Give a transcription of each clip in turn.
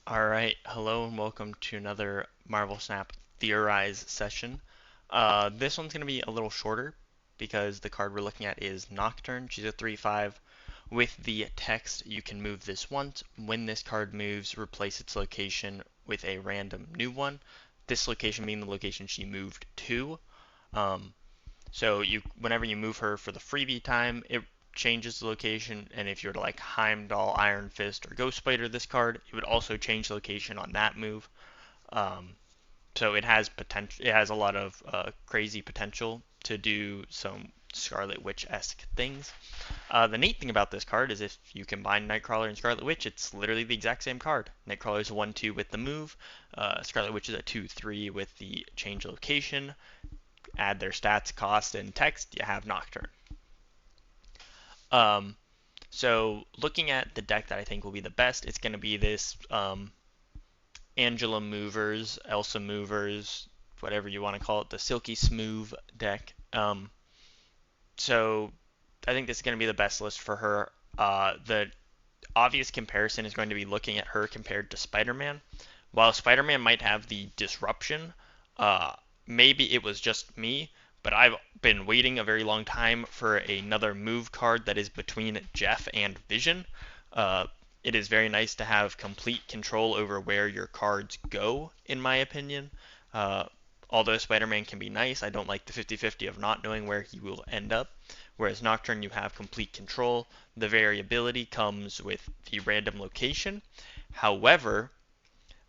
Alright, hello and welcome to another Marvel Snap Theorize session. This one's going to be a little shorter because the card we're looking at is Nocturne. She's a 3/5. With the text, you can move this once. When this card moves, replace its location with a random new one. This location being the location she moved to. Um, whenever you move her for the freebie time, it changes the location, and if you were to like Heimdall, Iron Fist, or Ghost Spider this card, it would also change location on that move. Um, so it has potential. It has a lot of crazy potential to do some Scarlet Witch-esque things. The neat thing about this card is if you combine Nightcrawler and Scarlet Witch, it's literally the exact same card. Nightcrawler is a 1/2 with the move. Scarlet Witch is a 2/3 with the change location. Add their stats, cost, and text, you have Nocturne. Um, so looking at the deck that I think will be the best, it's going to be this Angela Movers, Elsa Movers, whatever you want to call it, the Silky Smooth deck. So I think this is going to be the best list for her. The obvious comparison is going to be looking at her compared to Spider-Man. While Spider-Man might have the disruption, uh, maybe it was just me, but I've been waiting a very long time for another move card that is between Jeff and Vision. Uh, it is very nice to have complete control over where your cards go, in my opinion. Uh, Although Spider-Man can be nice, I don't like the 50-50 of not knowing where he will end up. Whereas Nocturne, you have complete control. The variability comes with the random location. However,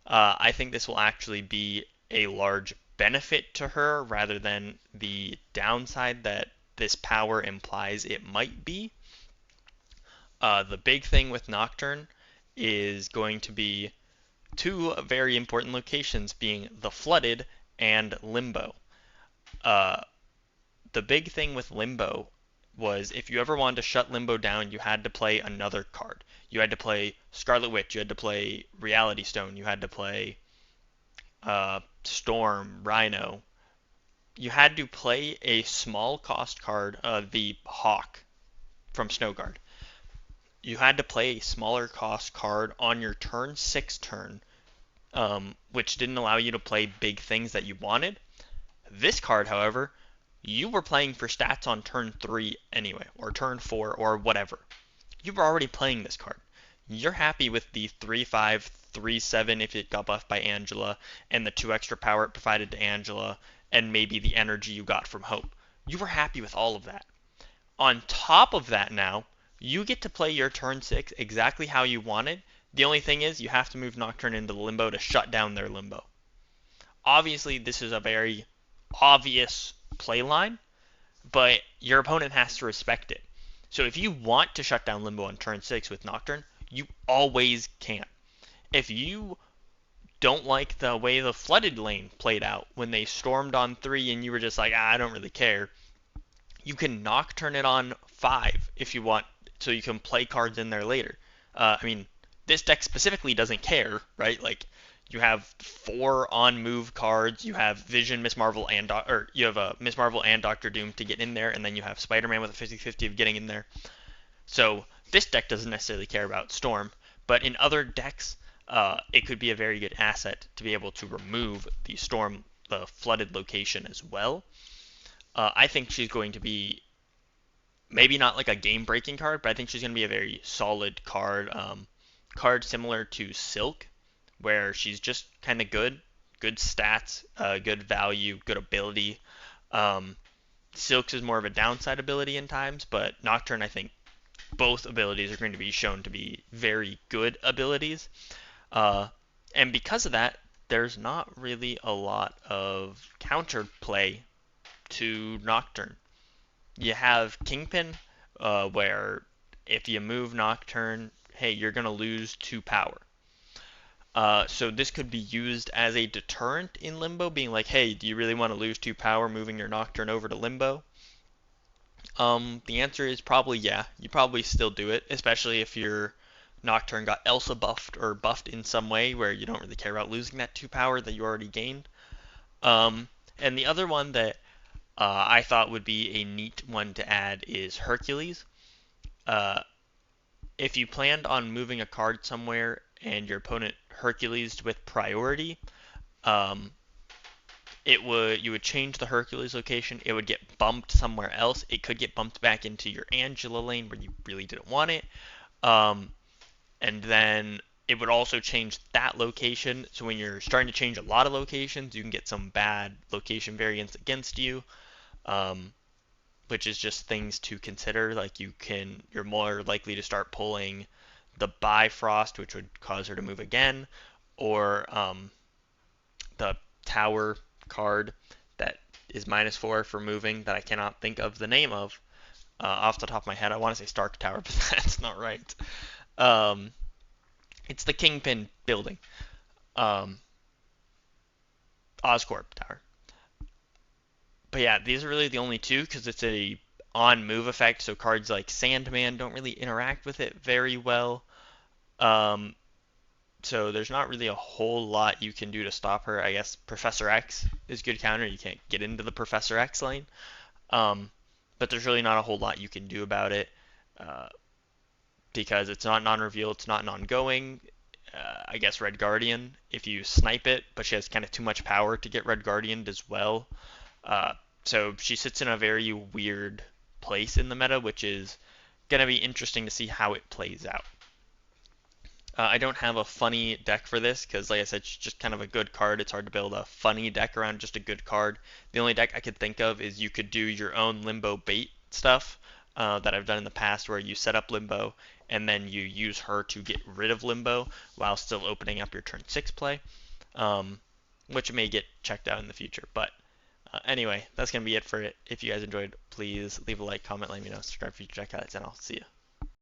I think this will actually be a large benefit to her rather than the downside that this power implies it might be. The big thing with Nocturne is going to be two very important locations being the Flooded and Limbo. Uh, the big thing with Limbo was if you ever wanted to shut Limbo down, you had to play another card. You had to play Scarlet Witch, you had to play Reality Stone, you had to play Storm, Rhino. You had to play a small cost card, the Hawk from Snowguard. You had to play a smaller cost card on your turn 6 turn, which didn't allow you to play big things that you wanted. This card, however, you were playing for stats on turn 3 anyway, or turn 4, or whatever. You were already playing this card. You're happy with the 3/5, 3/7 if it got buffed by Angela, and the 2 extra power it provided to Angela, and maybe the energy you got from Hope. You were happy with all of that. On top of that now, you get to play your turn 6 exactly how you wanted. The only thing is you have to move Nocturne into the Limbo to shut down their Limbo. Obviously, this is a very obvious play line, but your opponent has to respect it. So if you want to shut down Limbo on turn 6 with Nocturne, you always can. If you don't like the way the Flooded lane played out when they stormed on 3 and you were just like, I don't really care, you can Nocturne it on 5 if you want, so you can play cards in there later. This deck specifically doesn't care, right? Like, you have 4 on move cards. You have Vision, Miss Marvel, and or you have Miss Marvel and Doctor Doom to get in there, and then you have Spider-Man with a 50-50 of getting in there. So this deck doesn't necessarily care about Storm, but in other decks, it could be a very good asset to be able to remove the Storm, the flooded location as well. I think she's going to be maybe not like a game-breaking card, but I think she's going to be a very solid card. Card similar to Silk, where she's just kind of good stats, good value, good ability. Um, Silk's is more of a downside ability in times, but Nocturne, I think both abilities are going to be shown to be very good abilities. Uh, and because of that, there's not really a lot of counterplay to Nocturne. You have Kingpin, where if you move Nocturne, hey, you're going to lose 2 power. So this could be used as a deterrent in Limbo, being like, hey, do you really want to lose 2 power moving your Nocturne over to Limbo? The answer is probably yeah. You probably still do it, especially if your Nocturne got Elsa buffed or buffed in some way where you don't really care about losing that 2 power that you already gained. And the other one that I thought would be a neat one to add is Hercules. Uh, if you planned on moving a card somewhere and your opponent Hercules with priority, um, it would you would change the Hercules location. It would get bumped somewhere else. It could get bumped back into your Angela lane where you really didn't want it. Um, and then it would also change that location. So when you're starting to change a lot of locations, you can get some bad location variants against you, um, which is just things to consider. Like you're more likely to start pulling the Bifrost, which would cause her to move again, or the Tower card that is -4 for moving that I cannot think of the name of off the top of my head. I want to say Stark Tower, but that's not right. Um, it's the Kingpin building, um, Oscorp Tower. But yeah, these are really the only two because it's a on move effect. So cards like Sandman don't really interact with it very well. Um, so there's not really a whole lot you can do to stop her. I guess Professor X is good counter. You can't get into the Professor X lane. Um, but there's really not a whole lot you can do about it uh, because it's not non-reveal, it's not non-going. I guess Red Guardian if you snipe it, but she has kind of too much power to get Red Guardianed as well. Uh, so she sits in a very weird place in the meta, which is going to be interesting to see how it plays out. I don't have a funny deck for this because, like I said, it's just kind of a good card. It's hard to build a funny deck around just a good card. The only deck I could think of is you could do your own Limbo bait stuff that I've done in the past, where you set up Limbo and then you use her to get rid of Limbo while still opening up your turn 6 play, um, which may get checked out in the future. But anyway, that's going to be it for it. If you guys enjoyed, please leave a like, comment, let me know, subscribe for future deck highlights, and I'll see you.